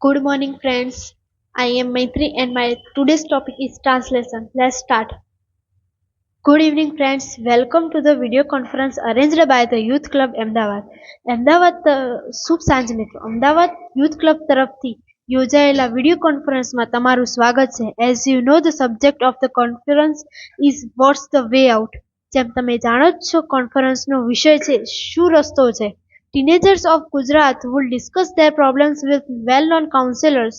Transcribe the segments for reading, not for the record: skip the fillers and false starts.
Good morning, friends. I am Maitri, and my today's topic is translation. Let's start. Good evening, friends. Welcome to the video conference arranged by the Youth Club Ahmedabad. Ahmedabad શુભ સાંજ મિત્રો. Ahmedabad youth club તરફથી યોજાયેલા video કોન્ફરન્સમાં તમારું સ્વાગત છે. As you know the subject of the conference is what's the way out. જેમ તમે જાણો જ છો, કોન્ફરન્સનો વિષય છે શું રસ્તો છે. Teenagers of Gujarat will discuss their problems with well-known counselors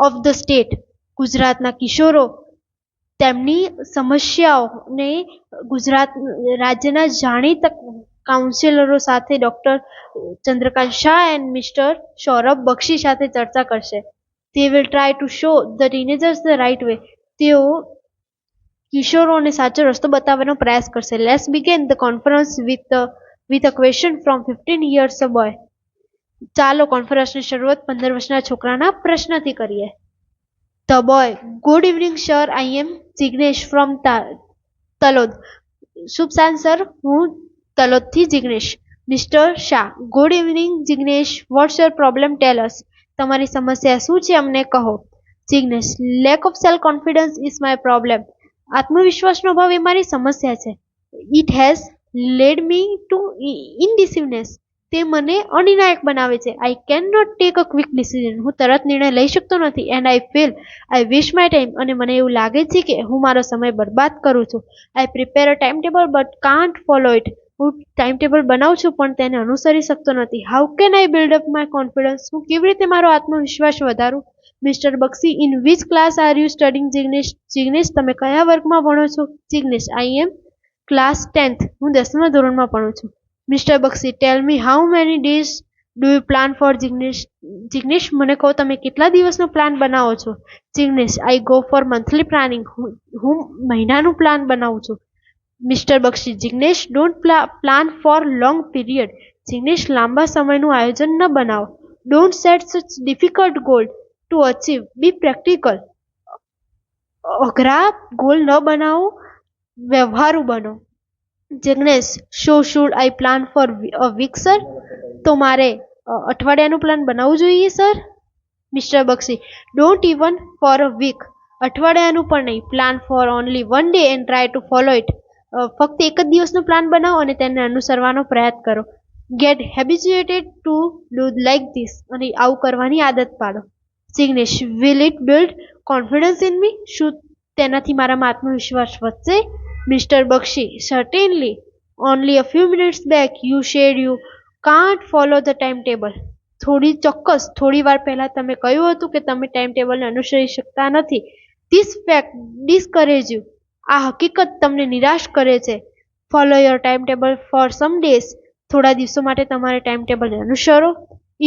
of the state. ગુજરાતના કિશોરો તેમની સમસ્યાઓને ગુજરાત રાજ્યના જાણીતા કાઉન્સિલરો સાથે doctor Chandrakant Shah and mister Saurabh Bakshi સાથે ચર્ચા કરશે. They will try to show the teenagers the right way. તેઓ કિશોરોને સાચો રસ્તો બતાવવાનો પ્રયાસ કરશે. Let's begin the conference with a question from 15 years a boy. ચાલો કોન્ફરન્સની શરૂઆત 15 વર્ષના છોકરાના પ્રશ્નથી કરીએ. The boy: Good evening, sir. I am Jignesh from Talod. શુભ સાંજ સર, હું તલોદથી Jignesh. Mr. Shah: Good evening, Jignesh. What's your problem? Tell us. તમારી સમસ્યા શું છે, અમને કહો. Jignesh: Lack of self confidence is my problem. આત્મવિશ્વાસનો અભાવ એ મારી સમસ્યા છે. It has led me to indecisiveness. તે મને અનિર્ણાયક બનાવે છે. I cannot take a quick decision. હું તરત નિર્ણય લઈ શકતો નથી. And I feel I waste my time. અને મને એવું લાગે છે કે હું મારો સમય બરબાદ કરું છું. I prepare a timetable but can't follow it. હું ટાઈમટેબલ બનાવું છું પણ તેને અનુસરી શકતો નથી. How can I build up my confidence? હું કેવી રીતે મારો આત્મવિશ્વાસ વધારું? Mr. Bakshi: In which class are you studying, Jignesh? Jignesh, તમે કયા વર્ગમાં ભણો છો? Jignesh: I am class 10th. હું 10મા ધોરણમાં ભણું છું. Mr. Bakshi: Tell me, how many days do you plan for, Jignesh? Jignesh, મને કહો તમે કેટલા દિવસનો પ્લાન બનાવો છો? Jignesh: I go for monthly planning. હું મહિનાનું પ્લાન બનાવું છું. Mr. Bakshi: Jignesh, don't plan for long period. Jignesh, લાંબા સમયનું આયોજન ન બનાવો. Don't set such difficult goal to achieve. Be practical. અઘરા ગોલ ન બનાવો, વ્યવહારુ બનો. Jignesh: So should I plan for a week, sir? તો મારે અઠવાડિયાનું પ્લાન બનાવવું જોઈએ, sir? Mr. Bakshi: Don't even for a week. અઠવાડિયાનું પણ નહીં. Plan for only one day and try to follow it. ફક્ત એક જ દિવસનો પ્લાન બનાવો અને તેને અનુસરવાનો પ્રયાસ કરો. Get habituated to do like this. અને આવું કરવાની આદત પાડો. Jignesh: Will it build confidence in me? શું તેનાથી મારામાં આત્મવિશ્વાસ વધશે? Mr. Bakshi: Certainly. Only a few minutes back you said you can't follow the timetable. થોડી વાર પહેલા તમે કહ્યું હતું કે તમે ટાઈમટેબલને અનુસરી શકતા નથી. This fact discourages you. આ હકીકત તમને નિરાશ કરે છે. Follow your timetable for some days. થોડા દિવસો માટે તમારે ટાઈમટેબલને અનુસરો.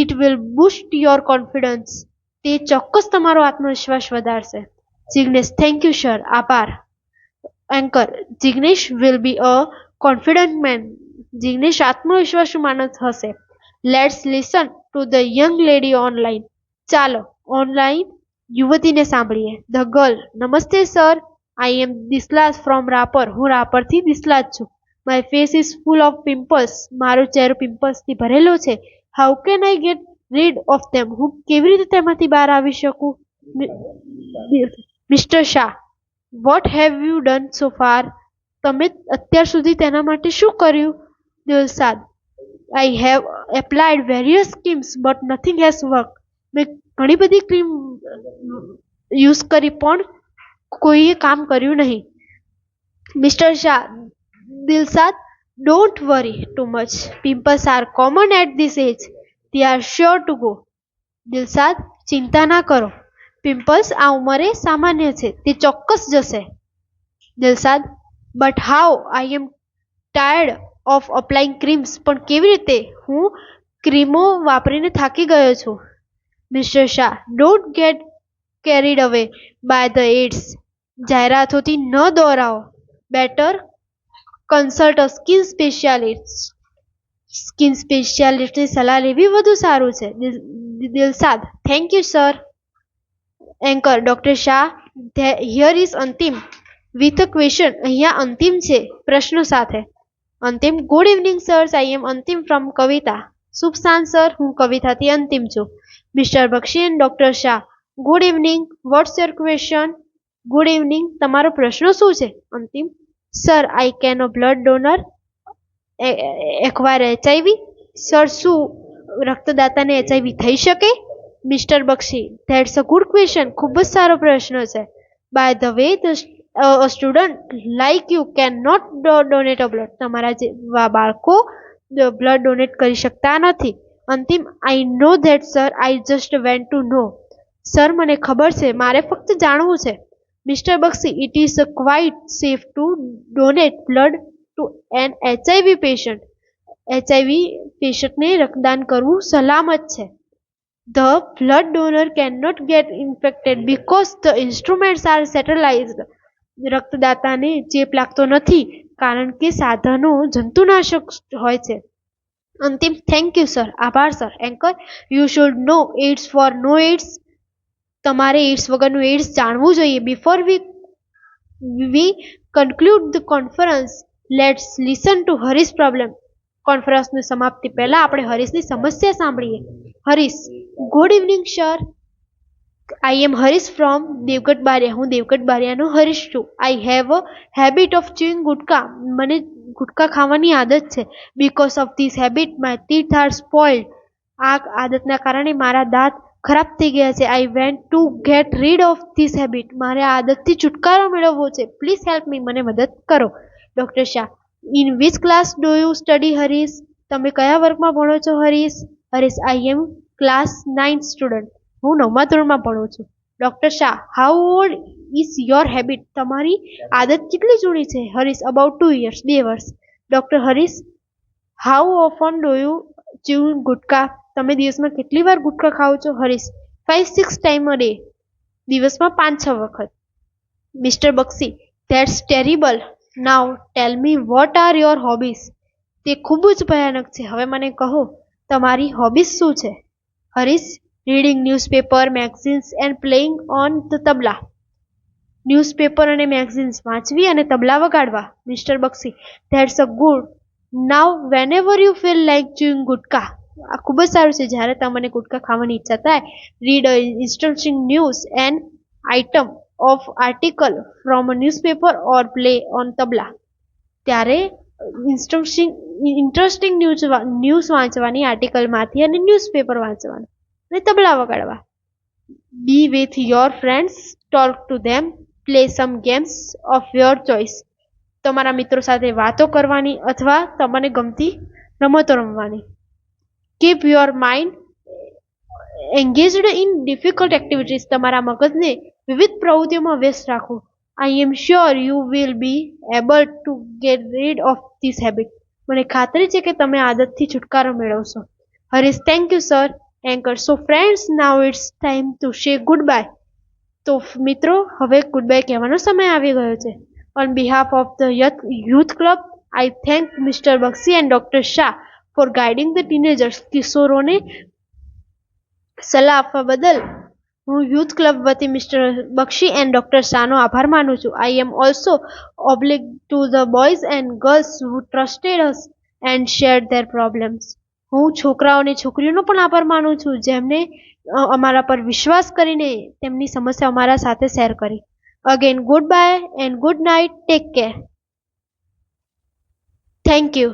It will boost your confidence. તે ચોક્કસ તમારો આત્મવિશ્વાસ વધારશે. Jignesh: Thank you, sir. આભાર. Anchor: Jignesh will be a confident man. Jignesh આત્મવિશ્વાસુ માણસ હશે. Let's listen to the young lady online. ચાલો ઓનલાઈન યુવતીને સાંભળીએ. The girl: નમસ્તે sir. I am Dislas from Rapar. હું રાપરથી દિસ્લાજ છું. My face is full of pimples. મારો ચહેરો પિમ્પલ્સથી ભરેલો છે. How can I get rid of them? હું કેવી રીતે તેમાંથી બહાર આવી શકું? Mr. Shah: What have you done so far? તમે અત્યાર સુધી તેના માટે શું કર્યું? Dilshad: I have applied various schemes but nothing has worked. મેં ઘણી બધી ક્રીમ યુઝ કરી પણ કોઈએ કામ કર્યું નહીં. Mr. Shah: Dilsad, don't worry too much. Pimples are common at this age. They are sure to go. Dilsad: ચિંતા ના કરો. પિમ્પલ્સ આ ઉંમરે સામાન્ય છે. તે ચોક્કસ જશે. Dilshad: But how? I am tired of applying creams. પણ કેવી રીતે? હું ક્રીમો વાપરીને થાકી ગયો છું. Mr. Shah: Don't get carried away by the ads. જાહેરાતોથી ન દોરાઓ. Better consult a skin specialist. Skin સ્પેશિયાલિસ્ટની સલાહ લેવી વધુ સારું છે. Dilshad: Thank you, sir. Anchor: Dr. Shah: Here is અંતિમ with a question. અહીંયા અંતિમ છે પ્રશ્નો સાથે. અંતિમ: Good evening, sirs. I am Antim from Kavita. શુભ સાંજ સર, હું કવિતાથી અંતિમ છું. Mister Bakshi and doctor Shah, good evening. What's your question? Good evening, તમારો પ્રશ્ન શું છે? Antim, sir I can a blood donor acquire HIV. Sir, શું રક્તદાતાને HIV થઈ શકે? Mister Bakshi, that's a good question, ખૂબ જ સારો પ્રશ્ન છે. By the way, a student like you cannot donate a blood. તમારા જેવા બાળકો બ્લડ ડોનેટ કરી શકતા નથી. Antim, I know that sir, I just want to know. Sir, મને ખબર છે, મારે ફક્ત જાણવું છે. Mister Bakshi, it is quite safe to donate blood to an HIV patient. HIV પેશન્ટને રક્તદાન કરવું સલામત છે. The blood donor cannot get infected because the instruments are sterilized. રક્તદાતાને ચેપ લાગતો નથી કારણ કે સાધનો જંતુનાશક હોય છે. અંતિમ, થેન્ક યુ સર, આભાર sir. Anchor, you should know AIDS for no AIDS. તમારે એડ્સ વગરનું એડ્સ જાણવું જોઈએ. Before we conclude the conference, let's listen to Harish problem. કોન્ફરન્સની સમાપ્તિ પહેલા આપણે હરીશની સમસ્યા સાંભળીએ. Harish, good evening sir. I am Harish from Devgadh Baria. હું દેવગઢ બારિયાનો હરીશ છું. I have a habit of chewing gutka. મને ગુટકા ખાવાની આદત છે. Because of this habit my teeth R સ્પોઇલ્ડ. આ આદતના કારણે મારા દાંત ખરાબ થઈ ગયા છે. I went to get rid of this habit. મારે આ આદતથી છુટકારો મેળવવો છે. Please help me. મને મદદ કરો. Doctor Shah, in which class do you study Harish? તમે કયા વર્ગમાં ભણો છો હરીશ? હરીશ, આઈ એમ ક્લાસ 9 સ્ટુડન્ટ. હું 9મા ધોરણમાં ભણું છું. Doctor Shah, how old is your habit? તમારી આદત કેટલી જૂની છે? હરીશ, અબાઉટ 2 years, 2 વર્ષ. Doctor Harish, how often do you chew gutka? તમે દિવસમાં કેટલી વાર ગુટકા ખાઓ છો? Harish, 5-6 time a day. દિવસમાં 5-6 વખત. Mister Bakshi, that's terrible. Now tell me what are your hobbies? તે ખૂબ જ ભયાનક છે. હવે મને કહો, તમારી હોબીઝ શું છે? Harish, reading newspaper, magazines and playing on the tabla. Newspaper અને મેગઝીન્સ વાંચવી અને તબલા વગાડવા. Mister Bakshi, that's a good. Now whenever you feel like chewing gutka. આ ખૂબ જ સારું છે. જ્યારે તમને ગુટકા ખાવાની ઈચ્છા થાય, read a interesting news and item of article from a newspaper or play on tabla. ત્યારે ઇન્ટરેસ્ટિંગ ન્યૂઝ વાંચવાની આર્ટિકલમાંથી અને ન્યૂઝપેપર વાંચવાનું અને તબલા વગાડવા. Be with your friends, talk to them, play some games of your choice. તમારા મિત્રો સાથે વાતો કરવાની અથવા તમને ગમતી રમતો રમવાની. Keep your mind engaged in difficult activities. તમારા મગજને વિવિધ પ્રવૃત્તિઓમાં વ્યસ્ત રાખવું. I am sure you will be able to get rid of this habit. મને ખાતરી છે કે તમે આદતથી છુટકારો મેળવશો. Harish, thank you sir. Anchor, so friends, now it's time to say goodbye. તો મિત્રો, હવે ગુડ બાય કહેવાનો સમય આવી ગયો છે. On behalf of the youth club, I thank mister Bakshi and doctor Shah for guiding the teenagers. કિશોરોને સલાહ આપવા બદલ હું યુથ ક્લબ વતી મિસ્ટર બક્ષી એન્ડ ડોક્ટર શાહનો આભાર માનું છું. I am also oblige to the boys and girls who trusted us and shared their problems. હું છોકરાઓ અને છોકરીઓનો પણ આભાર માનું છું જેમને અમારા પર વિશ્વાસ કરીને તેમની સમસ્યા અમારા સાથે શેર કરી. Again good bye and good night. Take care. Thank you.